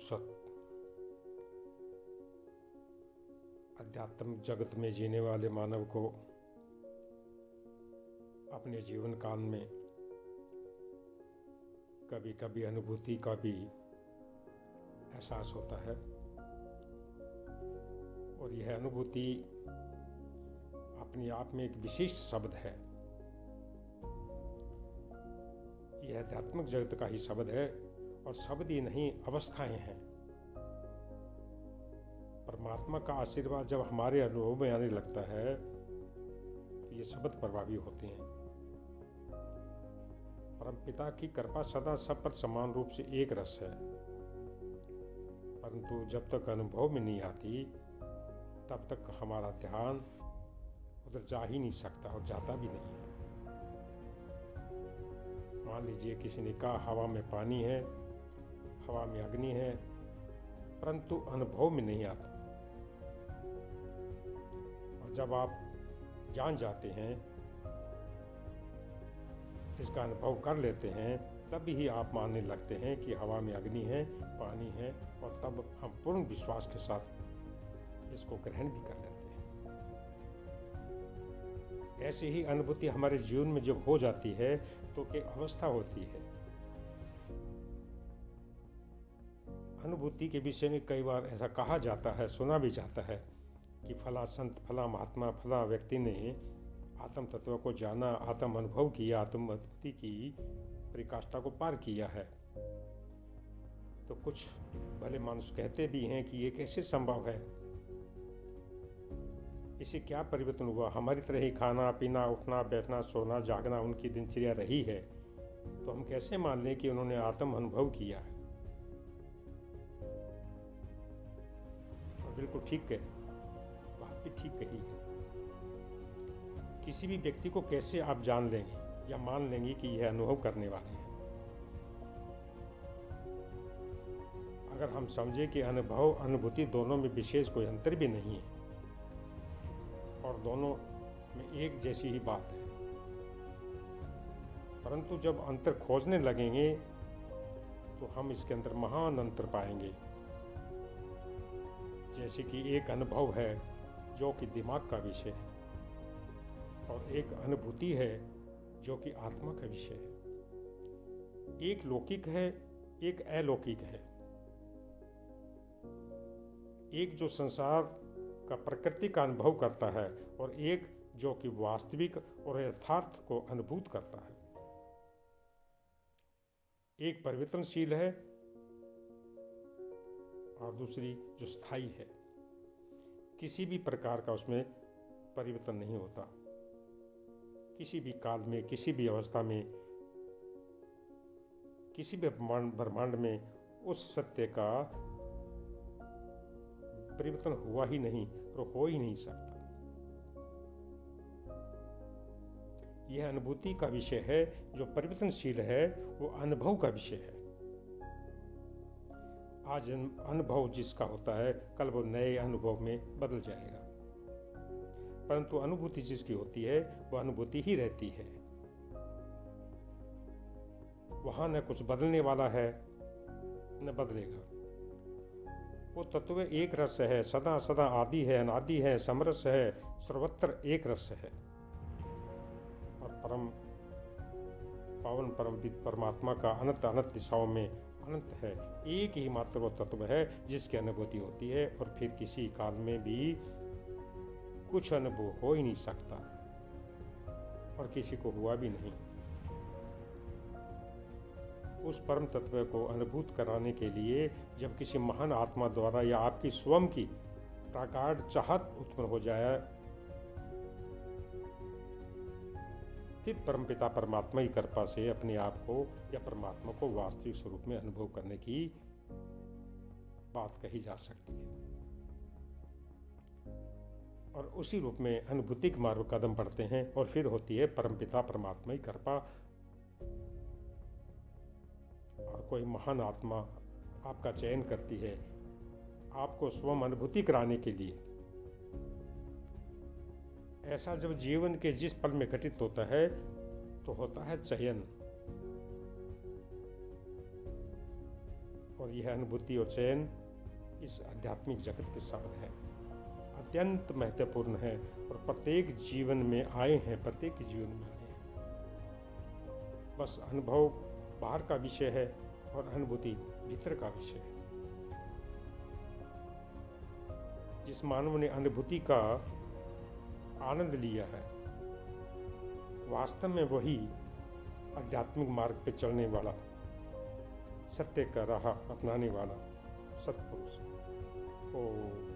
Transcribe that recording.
शाश्वत आध्यात्मिक जगत में जीने वाले मानव को अपने जीवन काल में कभी कभी अनुभूति का भी एहसास होता है और यह अनुभूति अपने आप में एक विशिष्ट शब्द है। यह आध्यात्मिक जगत का ही शब्द है और शब्द ही नहीं, अवस्थाएं हैं। परमात्मा का आशीर्वाद जब हमारे अनुभव में आने लगता है तो ये शब्द प्रभावी होते हैं। परमपिता की कृपा सदा सब पर समान रूप से एक रस है, परंतु जब तक अनुभव में नहीं आती तब तक हमारा ध्यान उधर जा ही नहीं सकता और जाता भी नहीं है। मान लीजिए किसी ने कहा हवा में पानी है, हवा में अग्नि है, परंतु अनुभव में नहीं आता। और जब आप जान जाते हैं, इसका अनुभव कर लेते हैं, तब ही आप मानने लगते हैं कि हवा में अग्नि है, पानी है, और तब हम पूर्ण विश्वास के साथ इसको ग्रहण भी कर लेते हैं। ऐसी ही अनुभूति हमारे जीवन में जब हो जाती है तो एक अवस्था होती है। अनुभूति के विषय में कई बार ऐसा कहा जाता है, सुना भी जाता है कि फला संत, फला महात्मा, फला व्यक्ति ने आत्म तत्व को जाना, आत्म अनुभव किया, आत्म अनुभूति की परिकाष्ठा को पार किया है। तो कुछ भले मानुष कहते भी हैं कि ये कैसे संभव है, इसे क्या परिवर्तन हुआ, हमारी तरह ही खाना पीना, उठना बैठना, सोना जागना उनकी दिनचर्या रही है, तो हम कैसे मान लें कि उन्होंने आत्म अनुभव किया है। और बिल्कुल ठीक है, बात भी ठीक कही है। किसी भी व्यक्ति को कैसे आप जान लेंगे या मान लेंगे कि यह अनुभव करने वाले हैं। अगर हम समझे कि अनुभव अनुभूति दोनों में विशेष कोई अंतर भी नहीं है और दोनों में एक जैसी ही बात है, परंतु जब अंतर खोजने लगेंगे तो हम इसके अंदर महान अंतर पाएंगे। जैसे कि एक अनुभव है जो कि दिमाग का विषय है और एक अनुभूति है जो कि आत्मा का विषय है। एक लौकिक है, एक अलौकिक है। एक जो संसार का प्रकृति का अनुभव करता है और एक जो कि वास्तविक और यथार्थ को अनुभूत करता है। एक परिवर्तनशील है और दूसरी जो स्थायी है। किसी भी प्रकार का उसमें परिवर्तन नहीं होता। किसी भी काल में, किसी भी अवस्था में, किसी भी ब्रह्मांड में उस सत्य का परिवर्तन हुआ ही नहीं और हो ही नहीं सकता। यह अनुभूति का विषय है। जो परिवर्तनशील है वो अनुभव का विषय है। आज अनुभव जिसका होता है, कल वो नए अनुभव में बदल जाएगा, परंतु अनुभूति जिसकी होती है वह अनुभूति ही रहती है। वहां न कुछ बदलने वाला है न बदलेगा। वो तत्व एक रस है, सदा सदा आदि है, अनादि है, समरस है, सर्वत्र एक रस है। और परम पावन परमपित परमात्मा का अनंत अनंत दिशाओं में अनंत है। एक ही मात्र वो तत्व है जिसकी अनुभूति होती है और फिर किसी काल में भी कुछ अनुभव हो ही नहीं सकता और किसी को हुआ भी नहीं। उस परम तत्व को अनुभूत कराने के लिए जब किसी महान आत्मा द्वारा या आपकी स्वयं की प्रगाढ़ चाहत उत्पन्न हो जाए, फिर परमपिता परमात्मा की कृपा से अपने आप को या परमात्मा को वास्तविक स्वरूप में अनुभव करने की बात कही जा सकती है। और उसी रूप में अनुभूति के मार्ग कदम बढ़ते हैं और फिर होती है परमपिता परमात्मा की कृपा और कोई महान आत्मा आपका चयन करती है आपको स्वयं अनुभूति कराने के लिए। ऐसा जब जीवन के जिस पल में घटित होता है तो होता है चयन। और यह अनुभूति और चयन इस आध्यात्मिक जगत के शब्द हैं, अत्यंत महत्वपूर्ण है और प्रत्येक जीवन में आए हैं, प्रत्येक जीवन में आए हैं। बस अनुभव बाहर का विषय है और अनुभूति भीतर का विषय है। जिस मानव ने अनुभूति का आनंद लिया है, वास्तव में वही आध्यात्मिक मार्ग पे चलने वाला, सत्य का राह अपनाने वाला सत्पुरुष। ओम।